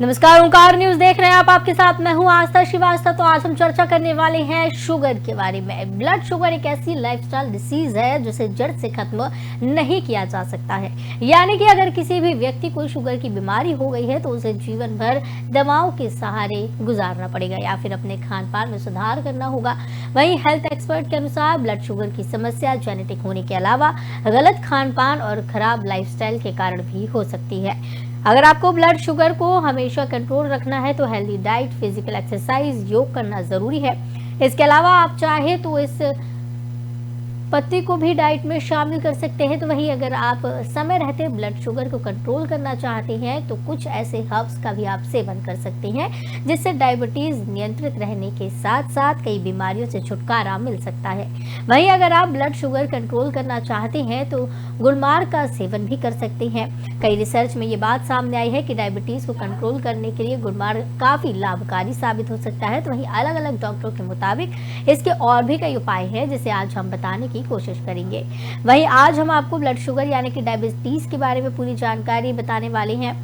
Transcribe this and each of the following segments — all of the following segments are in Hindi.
नमस्कार, ओंकार न्यूज देख रहे हैं आप। आपके साथ मैं हूं आस्था श्रीवास्तव। तो आज हम चर्चा करने वाले हैं शुगर के बारे में। ब्लड शुगर एक ऐसी लाइफस्टाइल डिसीज है जिसे जड़ से खत्म नहीं किया जा सकता है। यानी कि अगर किसी भी व्यक्ति को शुगर की बीमारी हो गई है तो उसे जीवन भर दवाओं के सहारे गुजारना पड़ेगा या फिर अपने खान पान में सुधार करना होगा। वहीं हेल्थ एक्सपर्ट के अनुसार ब्लड शुगर की समस्या जेनेटिक होने के अलावा गलत खान पान और खराब लाइफस्टाइल के कारण भी हो सकती है। अगर आपको ब्लड शुगर को हमेशा कंट्रोल रखना है तो हेल्दी डाइट, फिजिकल एक्सरसाइज, योग करना जरूरी है। इसके अलावा आप चाहे तो इस पत्ती को भी डाइट में शामिल कर सकते हैं। तो वहीं अगर आप समय रहते ब्लड शुगर को कंट्रोल करना चाहते हैं तो कुछ ऐसे हर्ब्स का भी आप सेवन कर सकते हैं जिससे डायबिटीज नियंत्रित रहने के साथ साथ कई बीमारियों से छुटकारा मिल सकता है। वहीं अगर आप ब्लड शुगर कंट्रोल करना चाहते हैं तो गुलमार्ग का सेवन भी कर सकते हैं। कई रिसर्च में ये बात सामने आई है कि डायबिटीज को कंट्रोल करने के लिए गुलमार्ग काफी लाभकारी साबित हो सकता है। तो वहीं अलग अलग डॉक्टरों के मुताबिक इसके और भी कई उपाय हैं जिसे आज हम बताने की कोशिश करेंगे। वहीं आज हम आपको ब्लड शुगर यानी कि डायबिटीज के बारे में पूरी जानकारी बताने वाले हैं।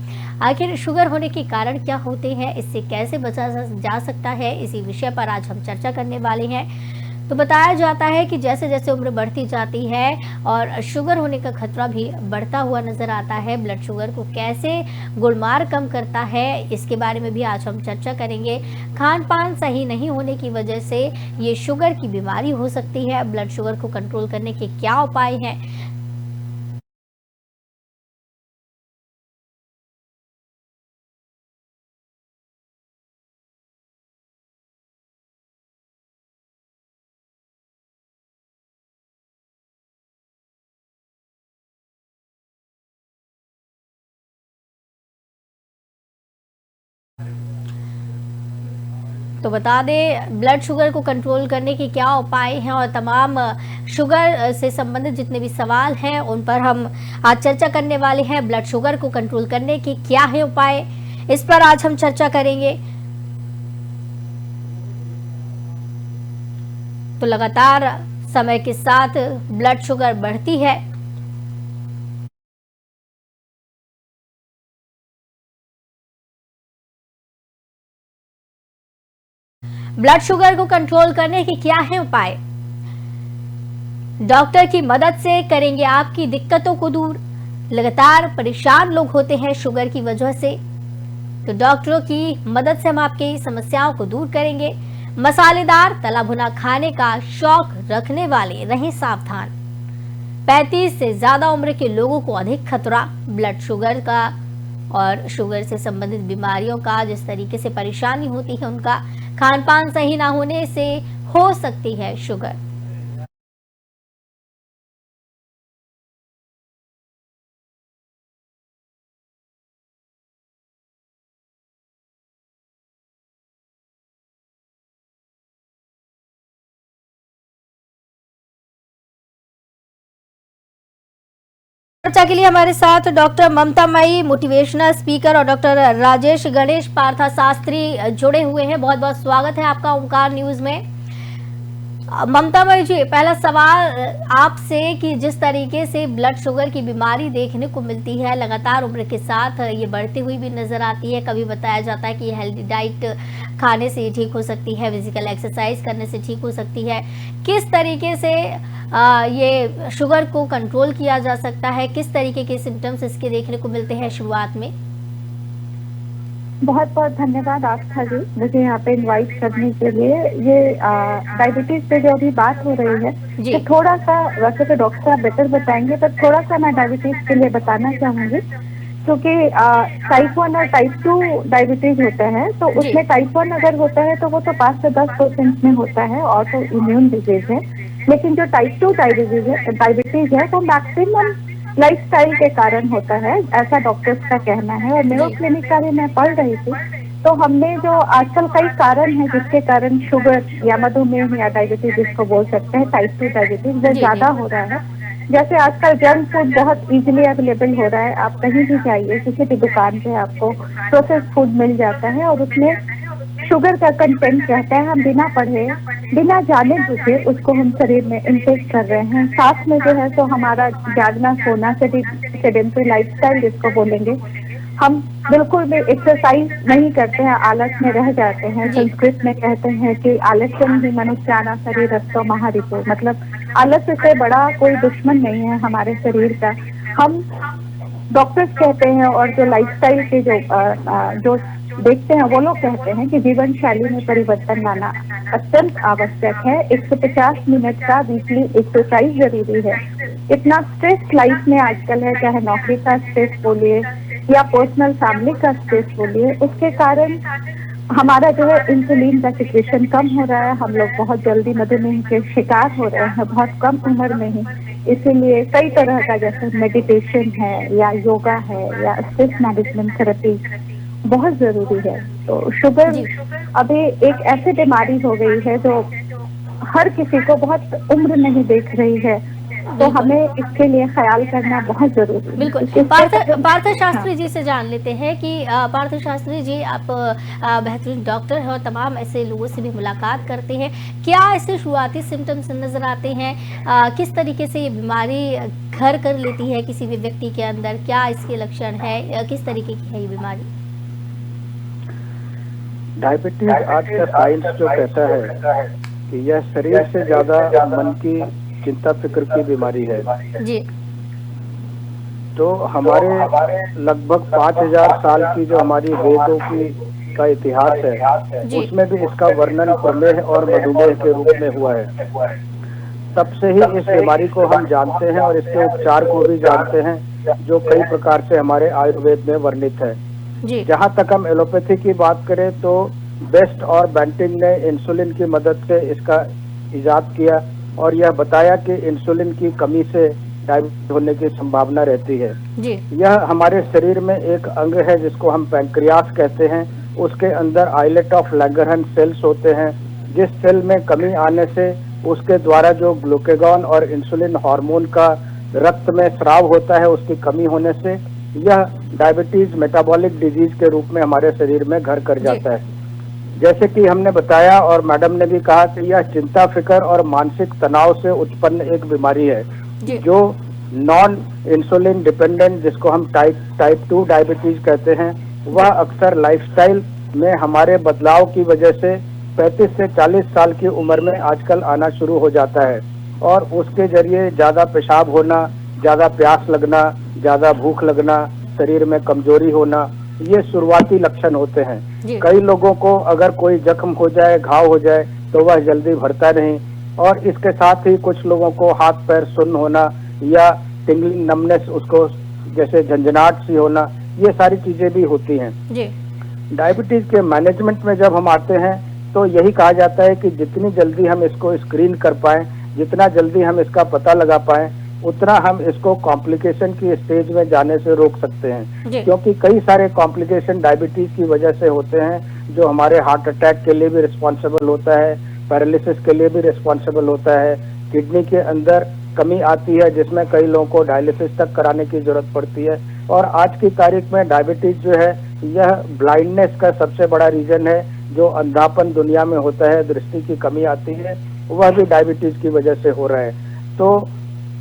आखिर शुगर होने के कारण क्या होते हैं, इससे कैसे बचा जा सकता है, इसी विषय पर आज हम चर्चा करने वाले हैं। तो बताया जाता है कि जैसे जैसे उम्र बढ़ती जाती है और शुगर होने का खतरा भी बढ़ता हुआ नजर आता है। ब्लड शुगर को कैसे गुलमार्ग कम करता है, इसके बारे में भी आज हम चर्चा करेंगे। खान पान सही नहीं होने की वजह से ये शुगर की बीमारी हो सकती है। ब्लड शुगर को कंट्रोल करने के क्या उपाय हैं, तो बता दें ब्लड शुगर को कंट्रोल करने के क्या उपाय हैं और तमाम शुगर से संबंधित जितने भी सवाल हैं उन पर हम आज चर्चा करने वाले हैं। ब्लड शुगर को कंट्रोल करने के क्या है उपाय, इस पर आज हम चर्चा करेंगे। तो लगातार समय के साथ ब्लड शुगर बढ़ती है। ब्लड शुगर को कंट्रोल करने के क्या है उपाय? डॉक्टर की मदद से करेंगे आपकी दिक्कतों को दूर। लगातार परेशान लोग होते हैं शुगर की वजह से, तो डॉक्टरों की मदद से हम आपकी समस्याओं को दूर करेंगे। मसालेदार तला भुना खाने का शौक रखने वाले रहें सावधान। 35 से ज्यादा उम्र के लोगों को अधिक खतरा ब्लड शुगर का और शुगर से संबंधित बीमारियों का, जिस तरीके से परेशानी होती है उनका खान पान सही ना होने से हो सकती है शुगर। चर्चा के लिए हमारे साथ डॉक्टर ममता मई, मोटिवेशनल स्पीकर, और डॉक्टर राजेश गणेश पार्था शास्त्री जुड़े हुए हैं। बहुत बहुत स्वागत है आपका ओंकार न्यूज में। ममता मई जी, पहला सवाल आपसे कि जिस तरीके से ब्लड शुगर की बीमारी देखने को मिलती है लगातार उम्र के साथ ये बढ़ती हुई भी नजर आती है। कभी बताया जाता है कि हेल्दी डाइट खाने से ठीक हो सकती है, फिजिकल एक्सरसाइज करने से ठीक हो सकती है। किस तरीके से ये शुगर को कंट्रोल किया जा सकता है, किस तरीके के सिम्टम्स इसके देखने को मिलते हैं शुरुआत में? बहुत बहुत धन्यवाद आस्था जी, मुझे यहाँ पे इनवाइट करने के लिए। ये डायबिटीज पे जो अभी बात हो रही है तो थोड़ा सा, वैसे तो डॉक्टर साहब बेटर बताएंगे, पर थोड़ा सा मैं डायबिटीज के लिए बताना चाहूंगी। क्योंकि टाइप 1 और टाइप 2 डायबिटीज होता है, तो उसमें टाइप 1 अगर होता है तो वो तो 5 से 10% में होता है, ऑटो इम्यून डिजीज है। लेकिन जो टाइप 2 डायबिटीज है वो मैक्सिमम लाइफस्टाइल के कारण होता है, ऐसा डॉक्टर्स का कहना है। और मेयो क्लिनिक का भी मैं पढ़ रही थी, तो हमने जो आजकल कई कारण हैं जिसके कारण शुगर या मधुमेह या डायबिटीज जिसको बोल सकते हैं टाइप 2 डायबिटीज जो ज्यादा हो रहा है। जैसे आजकल जंक फूड बहुत इजीली अवेलेबल हो रहा है, आप कहीं भी जाइए किसी भी दुकान पे आपको प्रोसेस फूड मिल जाता है और उसमें शुगर का कंटेंट रहता है। हम बिना पढ़े, बिना जाने बुझे उसको हम शरीर में इनटेक कर रहे हैं। साथ में जो है तो हमारा जागना सोना, सेडेंटरी लाइफस्टाइल जिसको बोलेंगे, हम बिल्कुल भी एक्सरसाइज नहीं करते हैं, आलस में रह जाते हैं। संस्कृत में कहते हैं कि आलस्यम ही मनुष्याना शरीरस्थो महारिपो, मतलब आलस्य से बड़ा कोई दुश्मन नहीं है हमारे शरीर का। हम डॉक्टर्स कहते हैं और जो लाइफस्टाइल के जो देखते हैं वो लोग कहते हैं कि जीवन शैली में परिवर्तन लाना अत्यंत आवश्यक है। 150 मिनट का वीकली एक्सरसाइज जरूरी है। इतना स्ट्रेस लाइफ में आजकल है, चाहे नौकरी का स्ट्रेस बोलिए या पर्सनल फैमिली का स्ट्रेस बोलिए, उसके कारण हमारा जो है इंसुलिन का सिक्रेशन कम हो रहा है। हम लोग बहुत जल्दी मधुमेह के शिकार हो रहे हैं बहुत कम उम्र में ही। इसीलिए कई तरह का जैसे मेडिटेशन है या योगा है या स्ट्रेस मैनेजमेंट थेरेपी बहुत जरूरी है। तो शुगर अभी एक ऐसी बीमारी हो गई है जो हर किसी को बहुत उम्र नहीं देख रही है, तो हमें इसके लिए ख्याल करना बहुत जरूरी है। बिल्कुल। पार्थ शास्त्री जी से जान लेते हैं कि पार्थ शास्त्री जी, आप बेहतरीन डॉक्टर हैं और तमाम ऐसे लोगों से भी मुलाकात करते हैं। क्या ऐसे शुरुआती सिम्टम्स नजर आते हैं? किस तरीके से ये बीमारी घर कर लेती है किसी भी व्यक्ति के अंदर? क्या इसके लक्षण है? किस तरीके की है ये बीमारी? डायबिटीज आज का साइंस जो कहता है कि यह शरीर से ज्यादा मन की चिंता फिक्र की बीमारी है जी। तो हमारे लगभग 5000 साल की जो हमारी वेदों की का इतिहास है उसमें भी इसका वर्णन प्रमेह और मधुमेह के रूप में हुआ है। तब से ही इस बीमारी को हम जानते हैं और इसके उपचार को भी जानते हैं, जो कई प्रकार से हमारे आयुर्वेद में वर्णित है। जहाँ तक हम एलोपैथी की बात करें तो बेस्ट और बेंटिंग ने इंसुलिन की मदद से इसका इजाद किया और यह बताया कि इंसुलिन की कमी से डायबिटीज होने की संभावना रहती है जी। यह हमारे शरीर में एक अंग है जिसको हम पैंक्रियास कहते हैं। उसके अंदर आइलेट ऑफ लैंगरहन सेल्स होते हैं, जिस सेल में कमी आने से उसके द्वारा जो ग्लूकेगॉन और इंसुलिन हार्मोन का रक्त में स्राव होता है, उसकी कमी होने से यह डायबिटीज मेटाबॉलिक डिजीज के रूप में हमारे शरीर में घर कर जाता है। जैसे कि हमने बताया और मैडम ने भी कहा कि यह चिंता फिक्र और मानसिक तनाव से उत्पन्न एक बीमारी है जो नॉन इंसुलिन डिपेंडेंट, जिसको हम टाइप 2 डायबिटीज कहते हैं, वह अक्सर लाइफस्टाइल में हमारे बदलाव की वजह से 35 से 40 साल की उम्र में आजकल आना शुरू हो जाता है और उसके जरिए ज्यादा पेशाब होना, ज्यादा प्यास लगना, ज्यादा भूख लगना, शरीर में कमजोरी होना, ये शुरुआती लक्षण होते हैं। कई लोगों को अगर कोई जख्म हो जाए, घाव हो जाए तो वह जल्दी भरता नहीं और इसके साथ ही कुछ लोगों को हाथ पैर सुन्न होना या टिंगलिंग नमनेस, उसको जैसे झंझनाहट सी होना, ये सारी चीजें भी होती हैं। डायबिटीज के मैनेजमेंट में जब हम आते हैं तो यही कहा जाता है कि जितनी जल्दी हम इसको स्क्रीन कर पाएं, जितना जल्दी हम इसका पता लगा पाएं, उतना हम इसको कॉम्प्लिकेशन की स्टेज में जाने से रोक सकते हैं। क्योंकि कई सारे कॉम्प्लिकेशन डायबिटीज की वजह से होते हैं जो हमारे हार्ट अटैक के लिए भी रिस्पॉन्सिबल होता है, पैरालिसिस के लिए भी रिस्पॉन्सिबल होता है, किडनी के अंदर कमी आती है जिसमें कई लोगों को डायलिसिस तक कराने की जरूरत पड़ती है। और आज की तारीख में डायबिटीज जो है यह ब्लाइंडनेस का सबसे बड़ा रीजन है। जो अंधापन दुनिया में होता है, दृष्टि की कमी आती है, वह भी डायबिटीज की वजह से हो रहा है। तो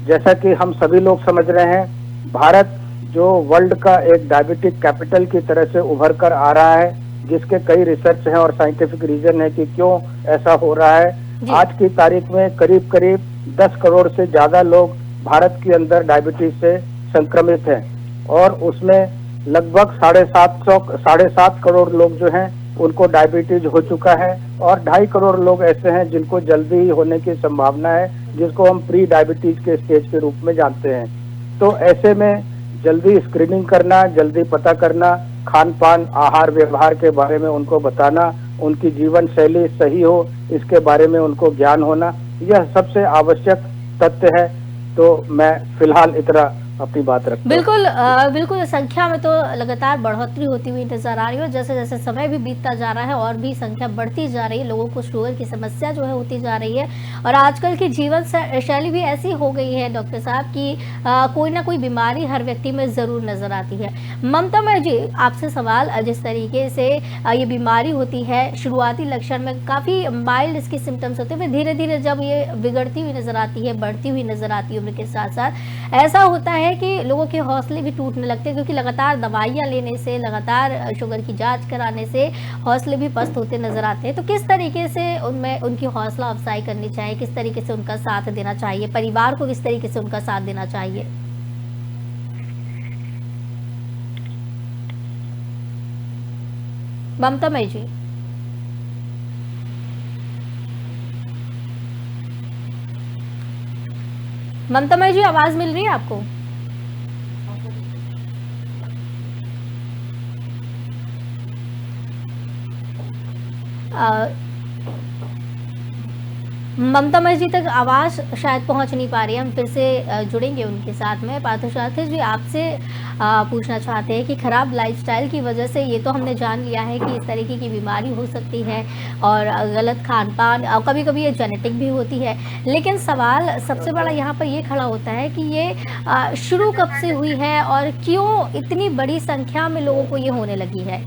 जैसा कि हम सभी लोग समझ रहे हैं, भारत जो वर्ल्ड का एक डायबिटिक कैपिटल की तरह से उभर कर आ रहा है, जिसके कई रिसर्च हैं और साइंटिफिक रीजन है कि क्यों ऐसा हो रहा है। आज की तारीख में करीब करीब 10 करोड़ से ज्यादा लोग भारत के अंदर डायबिटीज से संक्रमित हैं और उसमें लगभग 7.5 करोड़ लोग जो हैं उनको डायबिटीज हो चुका है और 2.5 करोड़ लोग ऐसे हैं जिनको जल्दी ही होने की संभावना है, जिसको हम प्री डायबिटीज के स्टेज के रूप में जानते हैं। तो ऐसे में जल्दी स्क्रीनिंग करना, जल्दी पता करना, खान पान आहार व्यवहार के बारे में उनको बताना, उनकी जीवन शैली सही हो इसके बारे में उनको ज्ञान होना, यह सबसे आवश्यक तथ्य है। तो मैं फिलहाल इतना अपनी बात रखता हूं। बिल्कुल संख्या में तो लगातार बढ़ोतरी होती हुई नजर आ रही है। जैसे जैसे समय भी बीतता जा रहा है और भी संख्या बढ़ती जा रही है, लोगों को शुगर की समस्या जो है होती जा रही है और आजकल की जीवन शैली भी ऐसी हो गई है डॉक्टर साहब कि कोई ना कोई बीमारी हर व्यक्ति में जरूर नजर आती है। ममता मैं जी आपसे सवाल, जिस तरीके से ये बीमारी होती है, शुरुआती लक्षण में काफी माइल्ड इसके सिम्टम्स होते हैं, धीरे धीरे जब ये बिगड़ती हुई नजर आती है, बढ़ती हुई नजर आती है उम्र के साथ साथ, ऐसा होता है है कि लोगों के हौसले भी टूटने लगते हैं, क्योंकि लगातार दवाइयाँ लेने से, लगातार शुगर की जांच कराने से हौसले भी पस्त होते नजर आते हैं। तो किस तरीके से उनमें उनकी हौसला अफजाई करनी चाहिए, किस तरीके से उनका साथ देना चाहिए, परिवार को किस तरीके से उनका साथ देना चाहिए? ममता मई जी। ममता मई जी, आवाज मिल रही है आपको? ममता मई जी तक आवाज शायद पहुंच नहीं पा रही है। हम फिर से जुड़ेंगे उनके साथ में। पार्थसारथी जी, आपसे पूछना चाहते हैं कि खराब लाइफस्टाइल की वजह से, ये तो हमने जान लिया है कि इस तरीके की बीमारी हो सकती है और गलत खान पान, और कभी कभी ये जेनेटिक भी होती है, लेकिन सवाल सबसे बड़ा यहाँ पर ये खड़ा होता है कि ये शुरू कब से हुई है और क्यों इतनी बड़ी संख्या में लोगों को ये होने लगी है?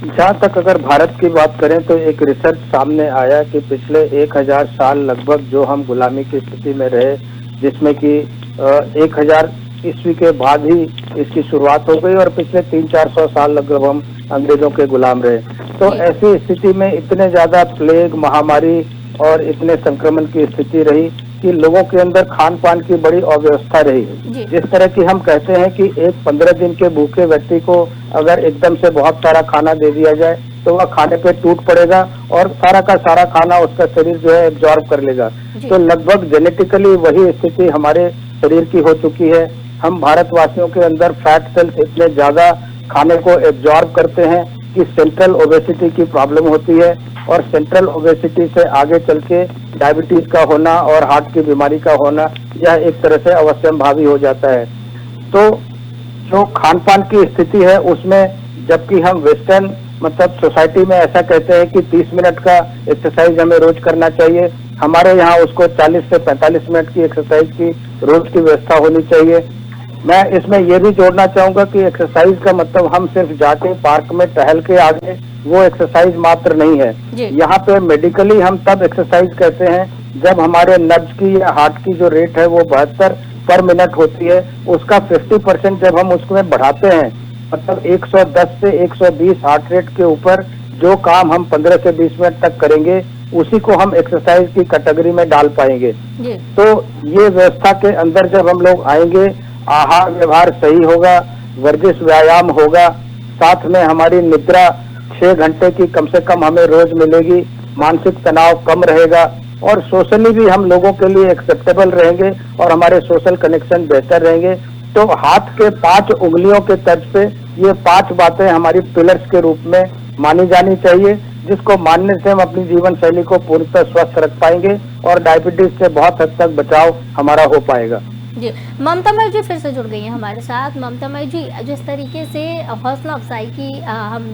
जहाँ तक अगर भारत की बात करें तो एक रिसर्च सामने आया कि पिछले 1000 साल लगभग जो हम गुलामी की स्थिति में रहे, जिसमें कि 1000 ईस्वी के बाद ही इसकी शुरुआत हो गई और पिछले 300-400 साल लगभग हम अंग्रेजों के गुलाम रहे। तो ऐसी स्थिति में इतने ज्यादा प्लेग, महामारी और इतने संक्रमण की स्थिति रही कि लोगों के अंदर खान पान की बड़ी अव्यवस्था रही। जिस तरह की हम कहते हैं कि एक 15 दिन के भूखे व्यक्ति को अगर एकदम से बहुत सारा खाना दे दिया जाए तो वह खाने पे टूट पड़ेगा और सारा का सारा खाना उसका शरीर जो है एब्जॉर्ब कर लेगा। तो लगभग जेनेटिकली वही स्थिति हमारे शरीर की हो चुकी है। हम भारतवासियों के अंदर फैट सेल्स इतने ज्यादा खाने को एब्जॉर्ब करते हैं कि सेंट्रल ओबेसिटी की प्रॉब्लम होती है और सेंट्रल ओबेसिटी से आगे चल के डायबिटीज का होना और हार्ट की बीमारी का होना, यह एक तरह से अवश्यंभावी हो जाता है। तो जो खान पान की स्थिति है उसमें, जबकि हम वेस्टर्न मतलब सोसाइटी में ऐसा कहते हैं कि 30 मिनट का एक्सरसाइज हमें रोज करना चाहिए, हमारे यहाँ उसको 40 से 45 मिनट की एक्सरसाइज की रोज की व्यवस्था होनी चाहिए। मैं इसमें यह भी जोड़ना चाहूंगा कि एक्सरसाइज का मतलब हम सिर्फ जाके पार्क में टहल के आगे वो एक्सरसाइज मात्र नहीं है। यहाँ पे मेडिकली हम तब एक्सरसाइज कहते हैं जब हमारे नब्ज की या हार्ट की जो रेट है वो 72 पर मिनट होती है, उसका 50% जब हम उसमें बढ़ाते हैं, मतलब 110 से 120 हार्ट रेट के ऊपर जो काम हम 15 से 20 मिनट तक करेंगे उसी को हम एक्सरसाइज की कैटेगरी में डाल पाएंगे। तो ये व्यवस्था के अंदर जब हम लोग आएंगे, आहार व्यवहार सही होगा, वर्जिश व्यायाम होगा, साथ में हमारी निद्रा 6 घंटे की कम से कम हमें रोज मिलेगी, मानसिक तनाव कम रहेगा और सोशली भी हम लोगों के लिए एक्सेप्टेबल रहेंगे और हमारे सोशल कनेक्शन बेहतर रहेंगे। तो हाथ के 5 उंगलियों के तर्ज पे ये 5 बातें हमारी पिलर्स के रूप में मानी जानी चाहिए, जिसको मानने से हम अपनी जीवन शैली को पूर्णतः स्वस्थ रख पाएंगे और डायबिटीज से बहुत हद तक बचाव हमारा हो पाएगा। जी, ममता मई जी फिर से जुड़ गई हैं हमारे साथ। ममता मई जी, जिस तरीके से हौसला अफजाई की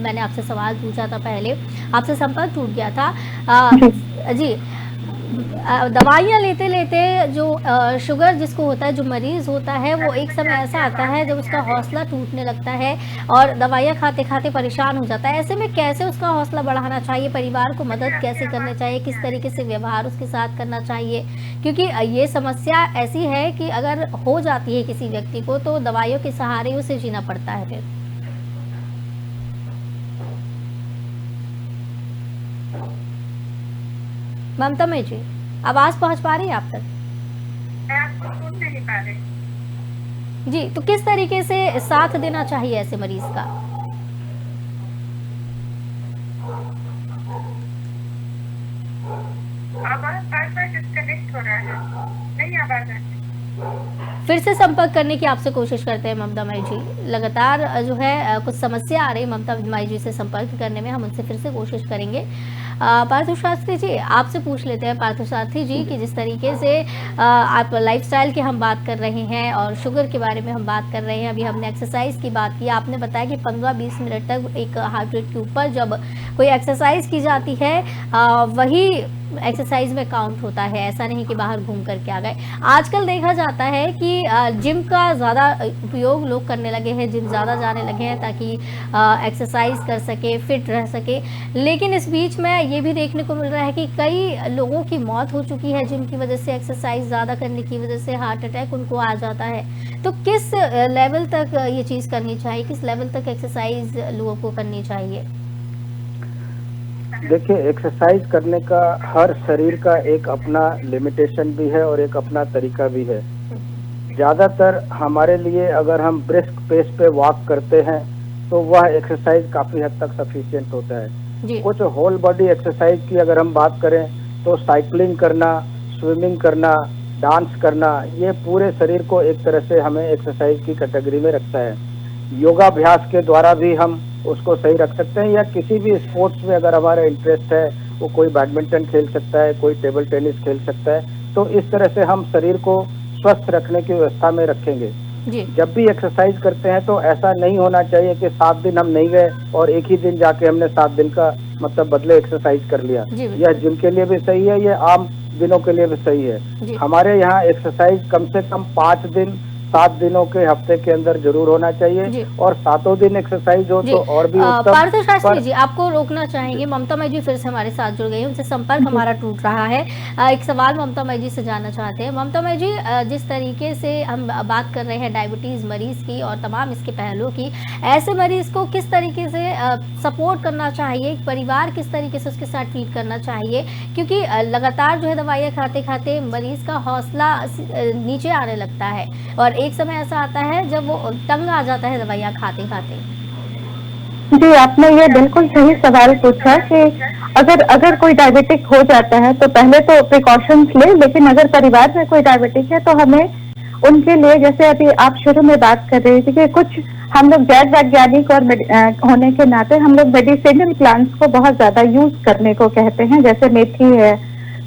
मैंने आपसे सवाल पूछा था पहले, आपसे संपर्क टूट गया था। जी, दवाइयाँ लेते लेते जो शुगर जिसको होता है, जो मरीज होता है, वो एक समय ऐसा आता है जब उसका हौसला टूटने लगता है और दवाइयाँ खाते खाते परेशान हो जाता है। ऐसे में कैसे उसका हौसला बढ़ाना चाहिए, परिवार को मदद कैसे करनी चाहिए, किस तरीके से व्यवहार उसके साथ करना चाहिए? क्योंकि ये समस्या ऐसी है कि अगर हो जाती है किसी व्यक्ति को तो दवाइयों के सहारे उसे जीना पड़ता है। फिर ममता मई जी, आवाज पहुंच पा रही है आप तक? मैं आपको सुन नहीं पा रही। जी, तो किस तरीके से साथ देना चाहिए ऐसे मरीज का? आवाज बार-बार डिस्कनेक्ट हो रहा है, नहीं आवाज आती। फिर से संपर्क करने की आपसे कोशिश करते हैं ममता मई जी। लगातार जो है कुछ समस्या आ रही है ममता मई जी से संपर्क करने में, हम उनसे फिर से कोशिश करेंगे। पार्थसारथी जी, आपसे पूछ लेते हैं पार्थसारथी जी कि जिस तरीके से आप लाइफस्टाइल की हम बात कर रहे हैं और शुगर के बारे में हम बात कर रहे हैं, अभी हमने एक्सरसाइज की बात की, आपने बताया कि 15-20 मिनट तक एक हार्ट रेट के ऊपर जब कोई एक्सरसाइज की जाती है वही एक्सरसाइज में काउंट होता है, ऐसा नहीं कि बाहर घूम करके आ गए। आजकल देखा जाता है कि जिम का ज़्यादा उपयोग लोग करने लगे हैं, जिम ज़्यादा जाने लगे हैं ताकि एक्सरसाइज कर सके, फिट रह सके। लेकिन इस बीच में ये भी देखने को मिल रहा है कि कई लोगों की मौत हो चुकी है जिम की वजह से, एक्सरसाइज ज़्यादा करने की वजह से हार्ट अटैक उनको आ जाता है। तो किस लेवल तक ये चीज़ करनी चाहिए, किस लेवल तक एक्सरसाइज लोगों को करनी चाहिए? देखिए, एक्सरसाइज करने का हर शरीर का एक अपना लिमिटेशन भी है और एक अपना तरीका भी है। ज़्यादातर हमारे लिए अगर हम ब्रिस्क पेस पे वॉक करते हैं तो वह एक्सरसाइज काफ़ी हद तक सफिशिएंट होता है। कुछ होल बॉडी एक्सरसाइज की अगर हम बात करें तो साइकिलिंग करना, स्विमिंग करना, डांस करना, ये पूरे शरीर को एक तरह से हमें एक्सरसाइज की कैटेगरी में रखता है। योगाभ्यास के द्वारा भी हम उसको सही रख सकते हैं, या किसी भी स्पोर्ट्स में अगर हमारा इंटरेस्ट है, वो कोई बैडमिंटन खेल सकता है, कोई टेबल टेनिस खेल सकता है। तो इस तरह से हम शरीर को स्वस्थ रखने की व्यवस्था में रखेंगे। जब भी एक्सरसाइज करते हैं तो ऐसा नहीं होना चाहिए कि 7 दिन हम नहीं गए और एक ही दिन जाके हमने 7 दिन का मतलब बदले एक्सरसाइज कर लिया। यह जिनके लिए भी सही है, ये आम दिनों के लिए भी सही है। हमारे यहाँ एक्सरसाइज कम से कम 5 दिन 7 दिनों के हफ्ते के अंदर जरूर होना चाहिए, और 7 दिन एक्सरसाइज हो तो और भी उत्तम। पार्थ शास्त्री जी, आपको रोकना चाहेंगे। ममता मई जी फिर से हमारे साथ जुड़ गई हैं, उनसे संपर्क हमारा टूट रहा है। एक सवाल ममता मई जी से जानना चाहते हैं। ममता मई जी, जिस तरीके से हम बात कर रहे हैं डायबिटीज मरीज की और तमाम इसके पहलुओं की, ऐसे मरीज को किस तरीके से सपोर्ट करना चाहिए, परिवार किस तरीके से उसके साथ ट्रीट करना चाहिए? क्योंकि लगातार जो है दवाइयाँ खाते खाते मरीज का हौसला नीचे आने लगता है और एक समय ऐसा आता है जब वो तंग आ जाता है दवाइयाँ खाते खाते। जी, आपने ये बिल्कुल सही सवाल पूछा कि अगर कोई डायबिटिक हो जाता है तो पहले तो प्रिकॉशंस ले, लेकिन अगर परिवार में कोई डायबिटिक है तो हमें उनके लिए, जैसे अभी आप शुरू में बात कर रही थी कि कुछ हम लोग जैव वैज्ञानिक और होने के नाते हम लोग मेडिसिनल प्लांट्स को बहुत ज्यादा यूज करने को कहते हैं, जैसे मेथी है,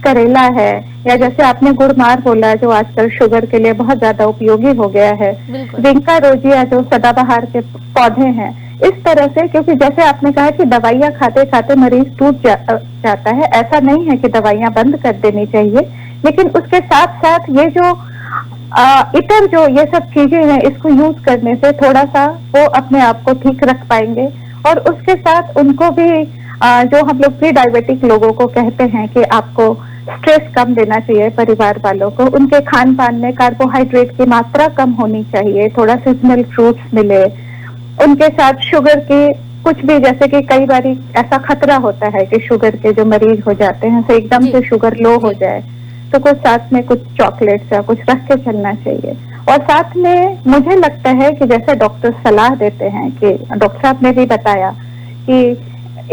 करेला है, या जैसे आपने गुड़मार बोला जो आजकल शुगर के लिए बहुत ज्यादा उपयोगी हो गया है, जिंका रोजिया जो सदाबहार के पौधे हैं। इस तरह से, क्योंकि जैसे आपने कहा कि दवाइयाँ खाते खाते मरीज टूट जाता है, ऐसा नहीं है कि दवाइयाँ बंद कर देनी चाहिए, लेकिन उसके साथ साथ ये जो इतर जो ये सब चीजें हैं, इसको यूज करने से थोड़ा सा वो अपने आप को ठीक रख पाएंगे। और उसके साथ उनको भी जो हम लोग प्री डायबिटिक लोगों को कहते हैं कि आपको स्ट्रेस कम देना चाहिए परिवार वालों को, उनके खान पान में कार्बोहाइड्रेट की मात्रा कम होनी चाहिए, थोड़ा सीजनल फ्रूट्स मिले, उनके साथ शुगर की कुछ भी, जैसे कि कई बार ऐसा खतरा होता है कि शुगर के जो मरीज हो जाते हैं तो एकदम से शुगर लो हो जाए, तो कुछ साथ में कुछ चॉकलेट्स या कुछ रख के चलना चाहिए। और साथ में मुझे लगता है कि जैसे डॉक्टर सलाह देते हैं कि डॉक्टर साहब ने भी बताया कि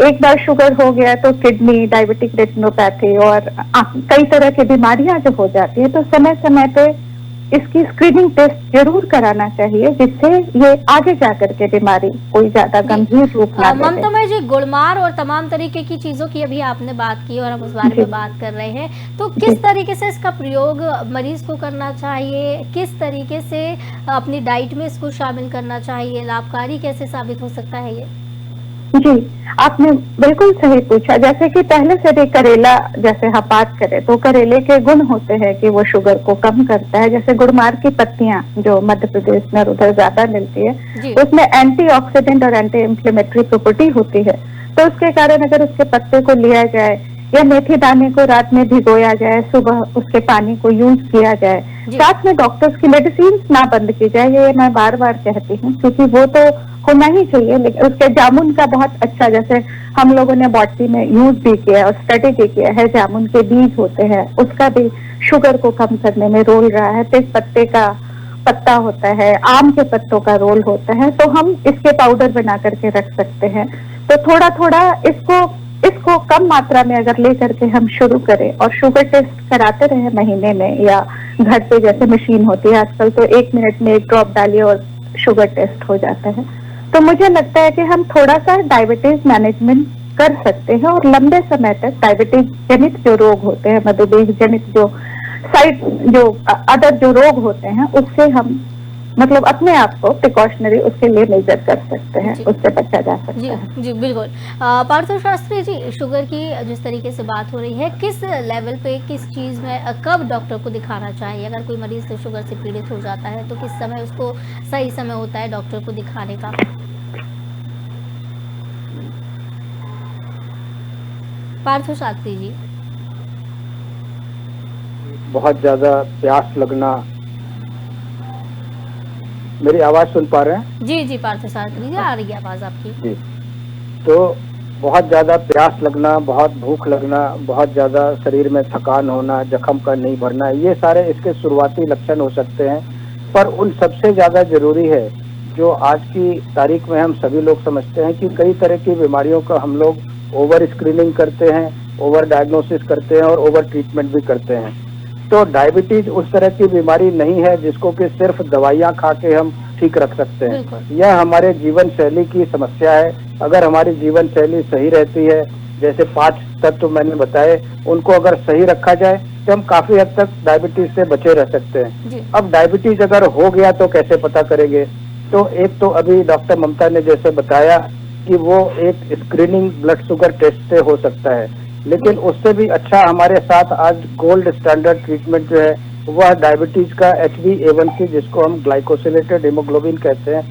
एक बार शुगर हो गया तो किडनी, डायबिटिक रेटिनोपैथी और कई तरह की बीमारियां जो हो जाती है, तो समय समय पे इसकी स्क्रीनिंग टेस्ट जरूर कराना चाहिए, जिससे ये आगे जाकर के बीमारी कोई ज्यादा गंभीर रूप ना ले। ममता मई जी, गुड़मार और तमाम तरीके की चीजों की अभी आपने बात की और हम उस बारे में बात कर रहे हैं, तो किस तरीके से इसका प्रयोग मरीज को करना चाहिए, किस तरीके से अपनी डाइट में इसको शामिल करना चाहिए, लाभकारी कैसे साबित हो सकता है ये? जी, आपने बिल्कुल सही पूछा। जैसे कि पहले से भी करेला, जैसे हम बात करें तो करेले के गुण होते हैं कि वो शुगर को कम करता है। जैसे गुड़मार की पत्तियां जो मध्य प्रदेश में उधर ज्यादा मिलती है, उसमें एंटीऑक्सीडेंट और एंटी इंफ्लेमेटरी प्रॉपर्टी होती है, तो उसके कारण अगर उसके पत्ते को लिया जाए या मेथी दाने को रात में भिगोया जाए, सुबह उसके पानी को यूज किया जाए, साथ में डॉक्टर्स की मेडिसिन ना बंद की जाए, ये मैं बार बार कहती हूँ, क्योंकि वो तो होना ही चाहिए। लेकिन उसके जामुन का बहुत अच्छा, जैसे हम लोगों ने बॉटनी में यूज भी किया है और स्टडी भी किया है, जामुन के बीज होते हैं, उसका भी शुगर को कम करने में रोल रहा है। तेज पत्ते का पत्ता होता है, आम के पत्तों का रोल होता है, तो हम इसके पाउडर बना करके रख सकते हैं। तो थोड़ा थोड़ा इसको कम मात्रा में अगर ले करके हम शुरू करें और शुगर टेस्ट कराते रहे महीने में, या घर पे जैसे मशीन होती है आजकल, तो 1 मिनट में 1 ड्रॉप डालिए और शुगर टेस्ट हो जाता है। तो मुझे लगता है कि हम थोड़ा सा डायबिटीज मैनेजमेंट कर सकते हैं और लंबे समय तक डायबिटीज जनित जो रोग होते हैं, मधुमेह जनित जो अदर जो रोग होते हैं, उससे हम मतलब अपने आप को प्रिकॉशनरी उसके लिए मेजर कर सकते हैं, उससे बचा जा सकता है। जी बिल्कुल। पार्थो शास्त्री जी, शुगर की जिस तरीके से बात हो रही है, किस लेवल पे, किस चीज में, कब डॉक्टर को दिखाना चाहिए? अगर कोई मरीज तो शुगर से पीड़ित हो जाता है तो किस समय उसको सही समय होता है डॉक्टर को दिखाने का? पार्थो शास्त्री जी। बहुत ज्यादा प्यास लगना, मेरी आवाज सुन पा रहे हैं? जी जी पार्थो शास्त्री जी, आ रही है आवाज आपकी। जी, तो बहुत ज्यादा प्यास लगना, बहुत भूख लगना, बहुत ज्यादा शरीर में थकान होना, जख्म का नहीं भरना, ये सारे इसके शुरुआती लक्षण हो सकते हैं। पर उन सबसे ज्यादा जरूरी है जो आज की तारीख में हम सभी लोग समझते हैं कि कई तरह की बीमारियों का हम लोग ओवर स्क्रीनिंग करते हैं, ओवर डायग्नोसिस करते हैं और ओवर ट्रीटमेंट भी करते हैं। तो डायबिटीज उस तरह की बीमारी नहीं है जिसको कि सिर्फ दवाइयाँ खा के हम ठीक रख सकते हैं। यह हमारे जीवन शैली की समस्या है। अगर हमारी जीवन शैली सही रहती है, जैसे 5 तत्व मैंने बताए, उनको अगर सही रखा जाए तो हम काफी हद तक डायबिटीज से बचे रह सकते हैं। अब डायबिटीज अगर हो गया तो कैसे पता करेंगे? तो एक तो अभी डॉक्टर ममता ने जैसे बताया कि वो एक स्क्रीनिंग ब्लड शुगर टेस्ट से हो सकता है, लेकिन उससे भी अच्छा हमारे साथ आज गोल्ड स्टैंडर्ड ट्रीटमेंट जो है वह डायबिटीज का HbA1c, जिसको हम ग्लाइकोसिलेटेड हीमोग्लोबिन कहते हैं,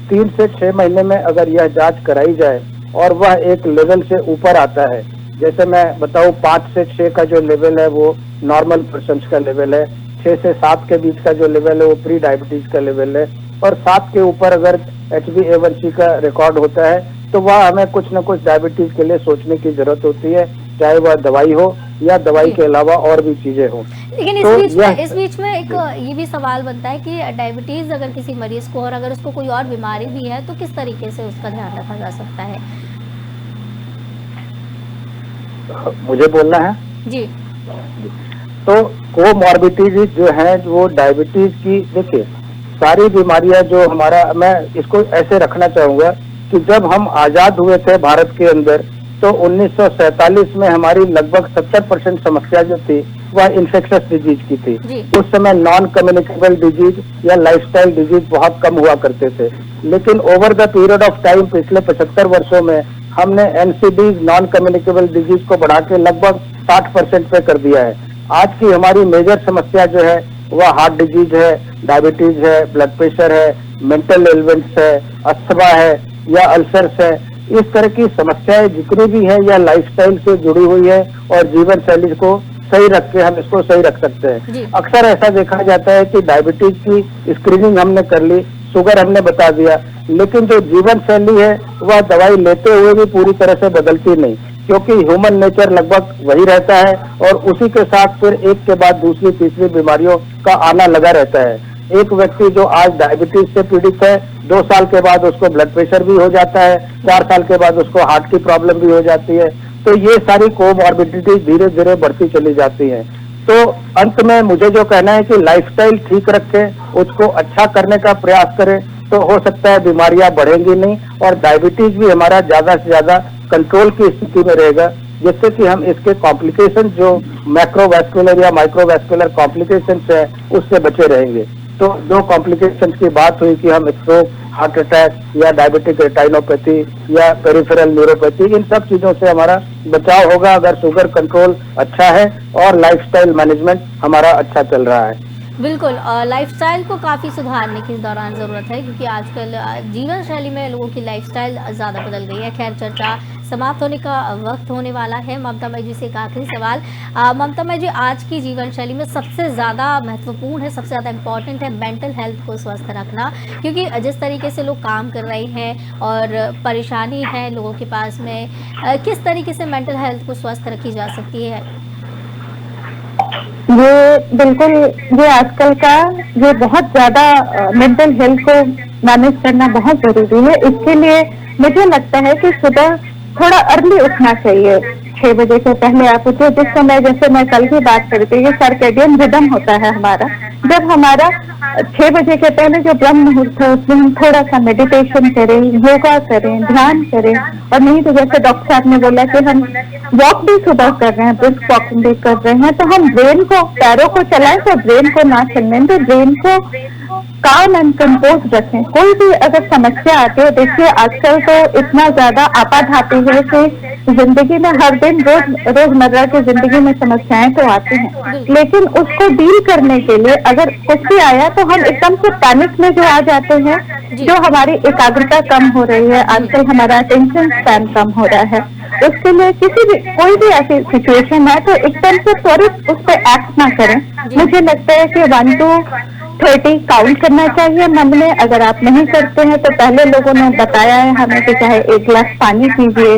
3 से 6 महीने में अगर यह जांच कराई जाए और वह एक लेवल से ऊपर आता है, जैसे मैं बताऊं 5 से 6 का जो लेवल है वो नॉर्मल पर्सन का लेवल है, 6 से 7 के बीच का जो लेवल है वो प्री डायबिटीज का लेवल है, और 7 के ऊपर अगर HbA1c का रिकॉर्ड होता है तो वह हमें कुछ न कुछ डायबिटीज के लिए सोचने की जरूरत होती है, चाहे वह दवाई हो या दवाई के अलावा और भी चीजें हो। लेकिन इस बीच में एक ये भी सवाल बनता है कि डायबिटीज अगर किसी मरीज को, और अगर उसको कोई और बीमारी भी है, तो किस तरीके से उसका ध्यान रखा जा सकता है? मुझे बोलना है जी। तो कोमॉर्बिडिटीज जो है वो डायबिटीज की, देखिए सारी बीमारियां जो हमारा, मैं इसको ऐसे रखना चाहूंगा कि जब हम आजाद हुए थे भारत के अंदर तो 1947 में हमारी लगभग 70% समस्या जो थी वह इन्फेक्शस डिजीज की थी। उस समय नॉन कम्युनिकेबल डिजीज या लाइफस्टाइल डिजीज बहुत कम हुआ करते थे, लेकिन over the period of time पिछले 75 वर्षों में हमने NCDs नॉन कम्युनिकेबल डिजीज को बढ़ा के लगभग 60% पे कर दिया है। आज की हमारी मेजर समस्या जो है वह हार्ट डिजीज है, डायबिटीज है, ब्लड प्रेशर है, मेंटल एलिमेंट्स है, अस्थमा है या अल्सर्स है। इस तरह की समस्याएं जितनी भी है या लाइफस्टाइल से जुड़ी हुई है, और जीवन शैली को सही रख के हम इसको सही रख सकते हैं। अक्सर ऐसा देखा जाता है कि डायबिटीज की स्क्रीनिंग हमने कर ली, शुगर हमने बता दिया, लेकिन जो जीवन शैली है वह दवाई लेते हुए भी पूरी तरह से बदलती नहीं, क्योंकि ह्यूमन नेचर लगभग वही रहता है और उसी के साथ फिर एक के बाद दूसरी तीसरी बीमारियों का आना लगा रहता है। एक व्यक्ति जो आज डायबिटीज से पीड़ित है, 2 साल के बाद उसको ब्लड प्रेशर भी हो जाता है, 4 साल के बाद उसको हार्ट की प्रॉब्लम भी हो जाती है। तो ये सारी कोमॉर्बिडिटी धीरे धीरे बढ़ती चली जाती है। तो अंत में मुझे जो कहना है कि लाइफस्टाइल ठीक रखें, उसको अच्छा करने का प्रयास करें, तो हो सकता है बीमारियां बढ़ेंगी नहीं और डायबिटीज भी हमारा ज्यादा से ज्यादा कंट्रोल की स्थिति में रहेगा, जिससे कि हम इसके कॉम्प्लिकेशन जो मैक्रोवैस्कुलर या माइक्रोवैस्कुलर कॉम्प्लिकेशन है उससे बचे रहेंगे। तो जो कॉम्प्लिकेशंस की बात हुई कि हम स्ट्रोक, हार्ट अटैक या डायबिटिक रेटाइनोपैथी या पेरिफेरल न्यूरोपैथी, इन सब चीजों से हमारा बचाव होगा अगर शुगर कंट्रोल अच्छा है और लाइफस्टाइल मैनेजमेंट हमारा अच्छा चल रहा है। बिल्कुल, लाइफस्टाइल को काफ़ी सुधारने की इस दौरान ज़रूरत है, क्योंकि आजकल जीवन शैली में लोगों की लाइफस्टाइल ज़्यादा बदल गई है। खैर, चर्चा समाप्त होने का वक्त होने वाला है। ममता मई जी से एक आखिरी सवाल। ममता मई जी, आज की जीवन शैली में सबसे ज़्यादा महत्वपूर्ण है, सबसे ज़्यादा इम्पॉर्टेंट है मेंटल हेल्थ को स्वस्थ रखना, क्योंकि जिस तरीके से लोग काम कर रहे हैं और परेशानी है लोगों के पास में, किस तरीके से मेंटल हेल्थ को स्वस्थ रखी जा सकती है? ये बिल्कुल, ये आजकल का ये बहुत ज्यादा मेंटल हेल्थ को मैनेज करना बहुत जरूरी है। इसके लिए मुझे लगता है कि सुबह थोड़ा अर्ली उठना चाहिए, 6 बजे से पहले आप उठे। जिस समय, जैसे मैं कल की बात कर रही थी, ये सर्केडियन रिदम होता है हमारा, जब हमारा 6 बजे के पहले जो ब्रह्म मुहूर्त है उसमें हम थोड़ा सा मेडिटेशन करें, योगा करें, ध्यान करें, और नहीं तो जैसे डॉक्टर साहब ने बोला कि हम वॉक भी सुबह कर रहे हैं, ब्रिस्क वॉकिंग भी कर रहे हैं, तो हम ब्रेन को, पैरों को चलाएं तो ब्रेन को ना चलने, तो ब्रेन को काम एंड कंपोज रखें। कोई भी अगर समस्या आती है, देखिए आजकल तो इतना ज्यादा आपाधापी है कि जिंदगी में हर दिन रोजमर्रा की जिंदगी में समस्याएं तो आती हैं, लेकिन उसको डील करने के लिए अगर कुछ भी आया तो हम एकदम से पैनिक में जो आ जाते हैं, जो हमारी एकाग्रता कम हो रही है, आजकल हमारा अटेंशन स्पैन कम हो रहा है। उसके लिए कोई भी ऐसी सिचुएशन है तो एकदम से त्वरित उस पर एक्ट ना करें। मुझे लगता है कि 1 to 30 काउंट करना चाहिए मन में। अगर आप नहीं करते हैं तो पहले लोगों ने बताया है हमें कि चाहे 1 गिलास पानी पीजिए,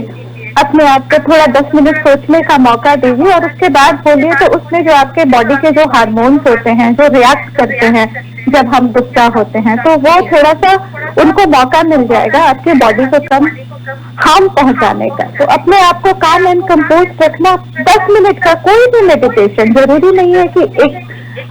अपने आप को थोड़ा 10 मिनट सोचने का मौका दीजिए और उसके बाद बोलिए। तो उसमें जो आपके बॉडी के जो हार्मोन्स होते हैं, जो रिएक्ट करते हैं जब हम गुस्सा होते हैं, तो वो थोड़ा सा उनको मौका मिल जाएगा आपके बॉडी को कम हार्म पहुंचाने का। तो अपने आप को काम एंड कंपोज रखना। 10 मिनट का कोई भी मेडिटेशन, जरूरी नहीं है कि एक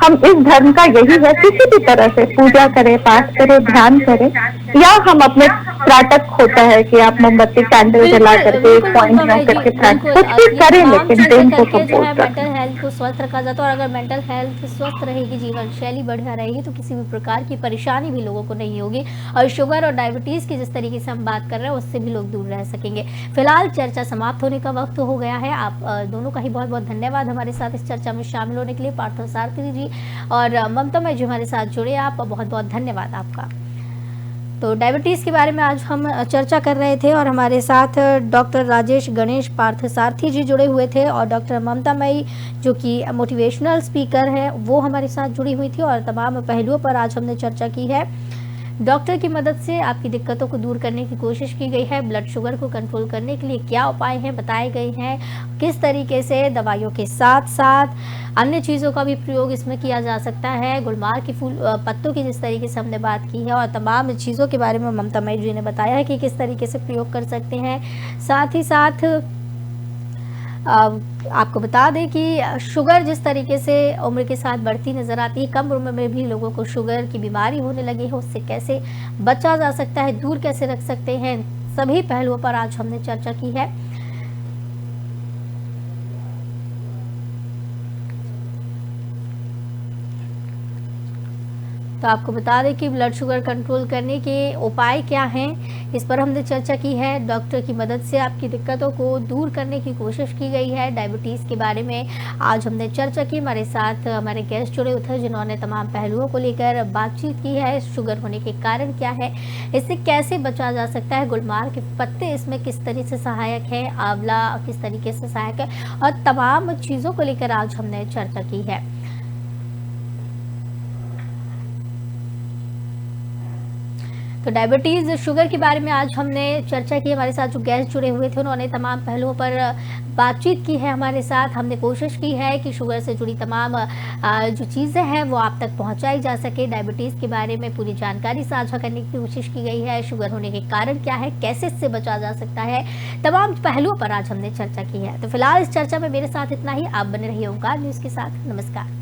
हम इस धर्म का यही है, किसी भी तरह से पूजा करें, पाठ करें, ध्यान करें, या हम अपने त्राटक होता है कि आप मोमबत्ती कैंडल जला करके एक पॉइंट में करके कुछ भी करें, लेकिन ब्रेन को कंपोज रखें। मेंटल हेल्थ को स्वस्थ रखा जाता है और अगर मेंटल हेल्थ स्वस्थ रहेगी, जीवन शैली बढ़िया रहेगी, तो किसी भी प्रकार की परेशानी भी लोगों को नहीं होगी। और शुगर और डायबिटीज की जिस तरीके से हम बात कर रहे हैं उससे भी लोग दूर रह सकेंगे। फिलहाल चर्चा समाप्त होने का वक्त हो गया है। आप दोनों का ही बहुत बहुत धन्यवाद हमारे साथ इस चर्चा में शामिल होने के लिए। पार्थसारथी जी और ममता में जो हमारे साथ जुड़े, आप बहुत बहुत धन्यवाद आपका। तो डायबिटीज़ के बारे में आज हम चर्चा कर रहे थे और हमारे साथ डॉक्टर राजेश गणेश पार्थसारथी जी जुड़े हुए थे और डॉक्टर ममता मई जो कि मोटिवेशनल स्पीकर हैं वो हमारे साथ जुड़ी हुई थी और तमाम पहलुओं पर आज हमने चर्चा की है। डॉक्टर की मदद से आपकी दिक्कतों को दूर करने की कोशिश की गई है। ब्लड शुगर को कंट्रोल करने के लिए क्या उपाय हैं बताए गए हैं, किस तरीके से दवाइयों के साथ साथ अन्य चीज़ों का भी प्रयोग इसमें किया जा सकता है। गुलमार्ग की फूल पत्तों की जिस तरीके से हमने बात की है और तमाम चीज़ों के बारे में ममता मई जी ने बताया है कि किस तरीके से प्रयोग कर सकते हैं। साथ ही साथ आपको बता दें कि शुगर जिस तरीके से उम्र के साथ बढ़ती नज़र आती है, कम उम्र में भी लोगों को शुगर की बीमारी होने लगी है, उससे कैसे बचा जा सकता है, दूर कैसे रख सकते हैं, सभी पहलुओं पर आज हमने चर्चा की है। तो आपको बता दें कि ब्लड शुगर कंट्रोल करने के उपाय क्या हैं, इस पर हमने चर्चा की है। डॉक्टर की मदद से आपकी दिक्कतों को दूर करने की कोशिश की गई है। डायबिटीज़ के बारे में आज हमने चर्चा की। हमारे साथ हमारे गेस्ट जुड़े हुए थे जिन्होंने तमाम पहलुओं को लेकर बातचीत की है। शुगर होने के कारण क्या है, इससे कैसे बचा जा सकता है, गुलमार्ग के पत्ते इसमें किस तरह से सहायक है, आंवला किस तरीके से सहायक है और तमाम चीज़ों को लेकर आज हमने चर्चा की है। तो डायबिटीज़ शुगर के बारे में आज हमने चर्चा की। हमारे साथ जो गेस्ट जुड़े हुए थे उन्होंने तमाम पहलुओं पर बातचीत की है हमारे साथ। हमने कोशिश की है कि शुगर से जुड़ी तमाम जो चीज़ें हैं वो आप तक पहुंचाई जा सके। डायबिटीज़ के बारे में पूरी जानकारी साझा करने की कोशिश की गई है। शुगर होने के कारण क्या है, कैसे इससे बचा जा सकता है, तमाम पहलुओं पर आज हमने चर्चा की है। तो फिलहाल इस चर्चा में मेरे साथ इतना ही। आप बने रहिए ओंकार न्यूज़ के साथ। नमस्कार।